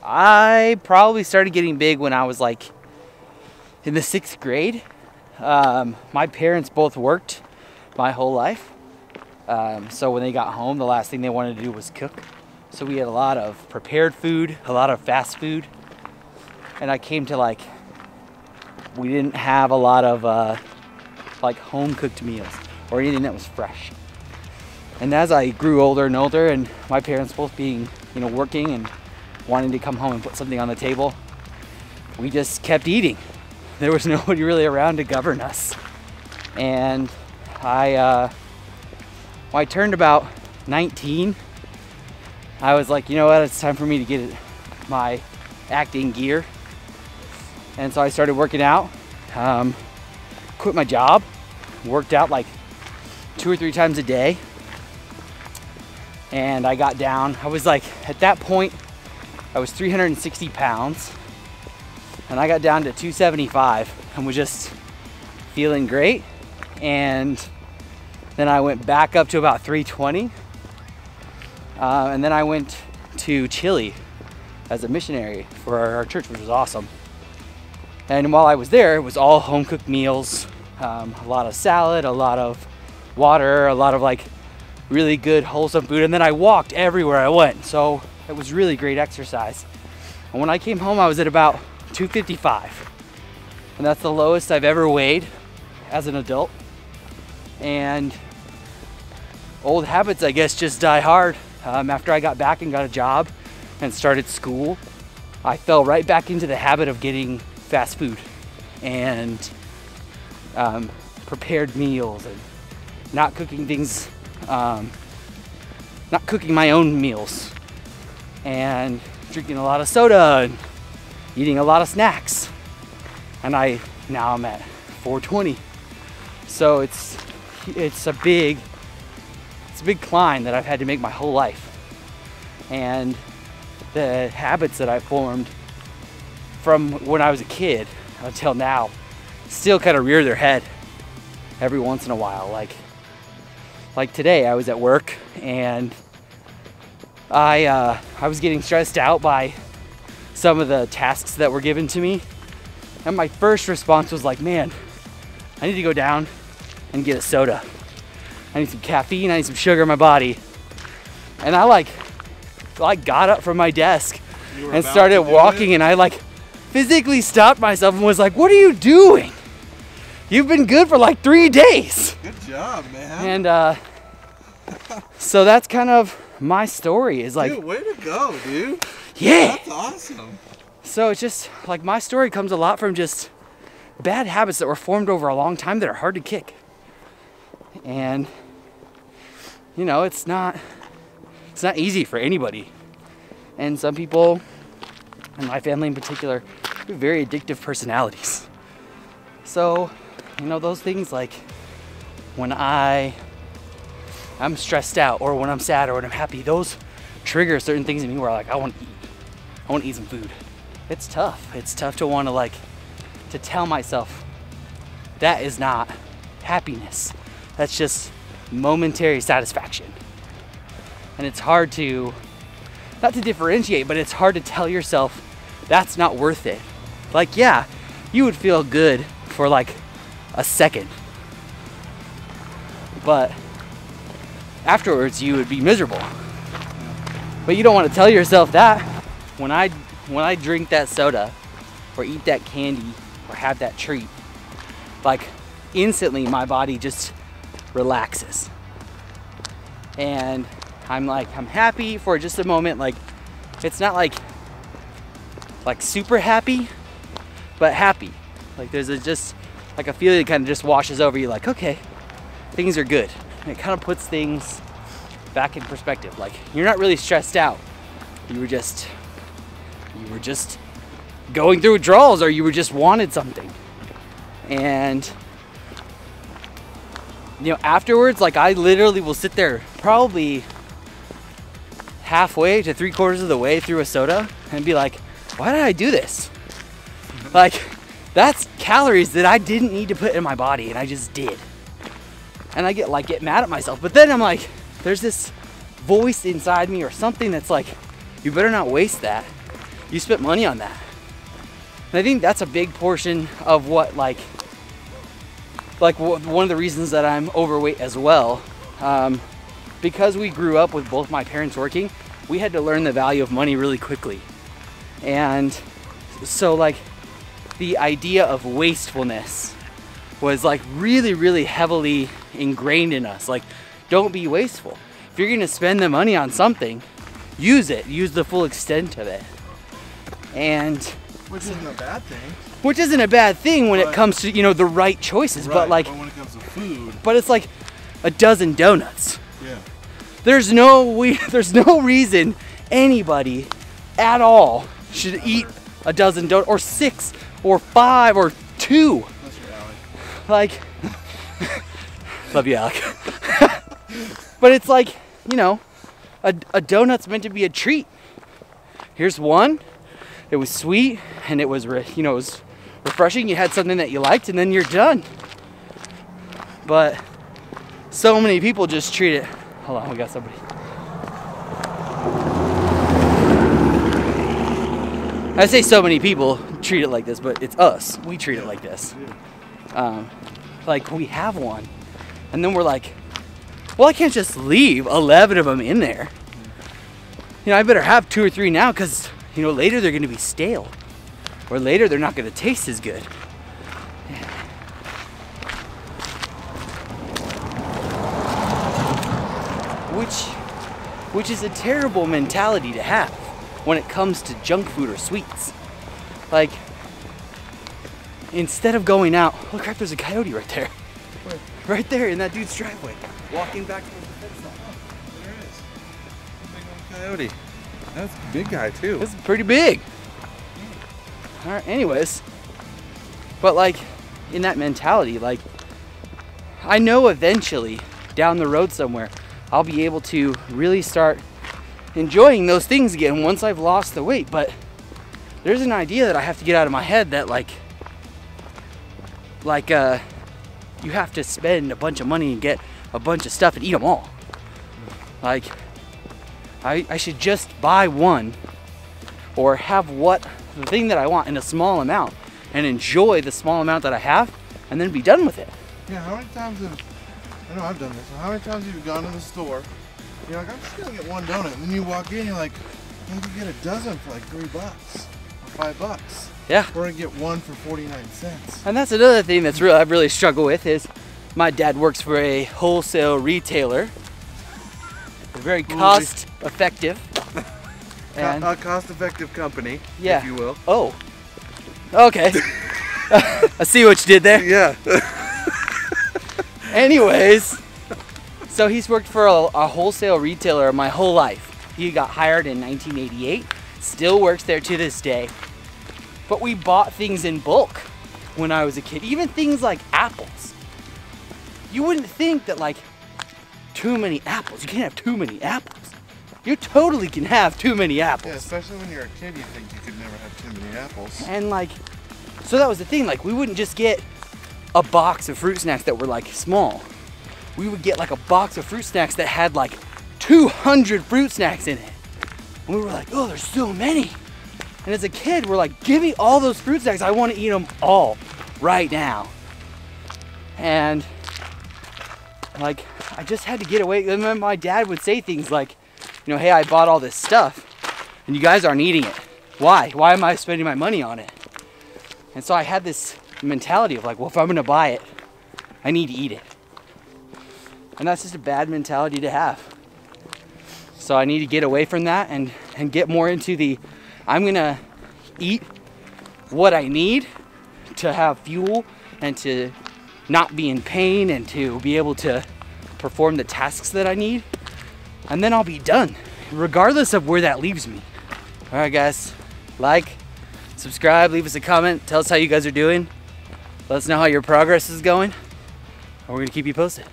I probably started getting big when I was like in the 6th grade. My parents both worked my whole life. So when they got home, the last thing they wanted to do was cook. So we had a lot of prepared food, a lot of fast food. And I came to like, we didn't have a lot of like home cooked meals or anything that was fresh. And as I grew older and older, and my parents both being, working and wanting to come home and put something on the table, we just kept eating. There was nobody really around to govern us. And when I turned about 19, I was like, you know what, it's time for me to get my acting gear. And so I started working out, quit my job, worked out like 2 or 3 times a day. And I got down, I was like, at that point, I was 360 pounds. And I got down to 275 and was just feeling great. And then I went back up to about 320. And then I went to Chile as a missionary for our church, which was awesome. And while I was there, it was all home cooked meals, a lot of salad, a lot of water, a lot of like really good wholesome food. And then I walked everywhere I went. So it was really great exercise. And when I came home, I was at about 255. And that's the lowest I've ever weighed as an adult. And old habits, I guess, just die hard. After I got back and got a job and started school, I fell right back into the habit of getting fast food and prepared meals and not cooking things, not cooking my own meals, and drinking a lot of soda and eating a lot of snacks. And now I'm at 420. So it's a big climb that I've had to make my whole life. And the habits that I formed from when I was a kid until now still kind of rear their head every once in a while. Like today, I was at work and I was getting stressed out by some of the tasks that were given to me. And my first response was like, man, I need to go down and get a soda. I need some caffeine, I need some sugar in my body. And I like got up from my desk and started walking, and I like physically stopped myself and was like, what are you doing? You've been good for like 3 days. Good job, man. And so that's kind of my story, is like, dude, way to go, dude. Yeah. That's awesome. So it's just like my story comes a lot from just bad habits that were formed over a long time that are hard to kick. And it's not easy for anybody. And some people, and my family in particular, have very addictive personalities. So, those things, like when I'm stressed out, or when I'm sad, or when I'm happy, those trigger certain things in me where I want to eat some food. It's tough. It's tough to want to tell myself that is not happiness. That's just momentary satisfaction. And it's hard to, not to differentiate, but it's hard to tell yourself that's not worth it. Like, yeah, you would feel good for like a second, but afterwards you would be miserable. But you don't want to tell yourself that. When I drink that soda or eat that candy or have that treat, like instantly my body just relaxes. And I'm happy for just a moment. Like, it's not like super happy, but happy. Like there's just like a feeling that kind of just washes over you, like, okay, things are good. And it kind of puts things back in perspective. Like, you're not really stressed out. You were just going through withdrawals, or you were just wanted something. And afterwards, like, I literally will sit there probably halfway to 3/4 of the way through a soda and be like, why did I do this? Like, that's calories that I didn't need to put in my body, and I just did. And I get mad at myself. But then I'm like, there's this voice inside me or something that's like, you better not waste that. you spent money on that. And I think that's a big portion of what one of the reasons that I'm overweight as well. Because we grew up with both my parents working, we had to learn the value of money really quickly. And so like the idea of wastefulness was like really, really heavily ingrained in us. Like, don't be wasteful. If you're gonna spend the money on something, use it, use the full extent of it. And which isn't a bad thing. Which isn't a bad thing when it comes to, you know, the right choices, right, but like, but when it comes to food. But it's like a dozen donuts. Yeah. There's no reason anybody at all should eat a dozen donuts, or 6 or 5 or 2. That's your Alec. Like, love you, Alec. But it's like, you know, a donut's meant to be a treat. Here's one. It was sweet and it was, it was refreshing. You had something that you liked, and then you're done. But so many people just treat it. Hold on, we got somebody. I say so many people treat it like this, but it's us. We treat it like this. Like, we have one, and then we're like, well, I can't just leave 11 of them in there. You know, I better have 2 or 3 now, because, you know, later they're going to be stale, or later they're not going to taste as good. Which is a terrible mentality to have when it comes to junk food or sweets. Like, instead of going out, oh crap, there's a coyote right there. Where? Right there in that dude's driveway, walking back towards the fence line. Oh, there it is. Big old coyote. That's a big guy too. This is pretty big. All right, anyways. But like, in that mentality, like, I know eventually down the road somewhere, I'll be able to really start enjoying those things again once I've lost the weight. But there's an idea that I have to get out of my head that you have to spend a bunch of money and get a bunch of stuff and eat them all. Like, I should just buy one or have the thing that I want in a small amount and enjoy the small amount that I have and then be done with it. Yeah, how many times I know I've done this. How many times have you gone to the store? You're like, I'm just gonna get one donut, and then you walk in, you're like, I can get a dozen for like $3 or $5. Yeah. Or I get one for 49 cents. And that's another thing that's I've really struggled with is my dad works for a wholesale retailer. Very cost effective. And a cost-effective company, yeah. if you will. Oh. Okay. I see what you did there. Yeah. Anyways, so he's worked for a wholesale retailer my whole life. He got hired in 1988, still works there to this day. But we bought things in bulk when I was a kid, even things like apples. You wouldn't think that like too many apples, you can't have too many apples. You totally can have too many apples. Yeah, especially when you're a kid, you think you could never have too many apples. And like, so that was the thing, like we wouldn't just get a box of fruit snacks that were like small. We would get like a box of fruit snacks that had like 200 fruit snacks in it. And we were like, oh, there's so many. And as a kid, we're like, give me all those fruit snacks. I want to eat them all right now. And like, I just had to get away. And then my dad would say things like, you know, hey, I bought all this stuff and you guys aren't eating it. Why? Why am I spending my money on it? And so I had this mentality of like, well, if I'm gonna buy it, I need to eat it. And that's just a bad mentality to have. So I need to get away from that and get more into the, I'm gonna eat what I need to have fuel and to not be in pain and to be able to perform the tasks that I need. And then I'll be done, regardless of where that leaves me. All right, guys, like, subscribe, leave us a comment, tell us how you guys are doing. Let us know how your progress is going, and we're gonna keep you posted.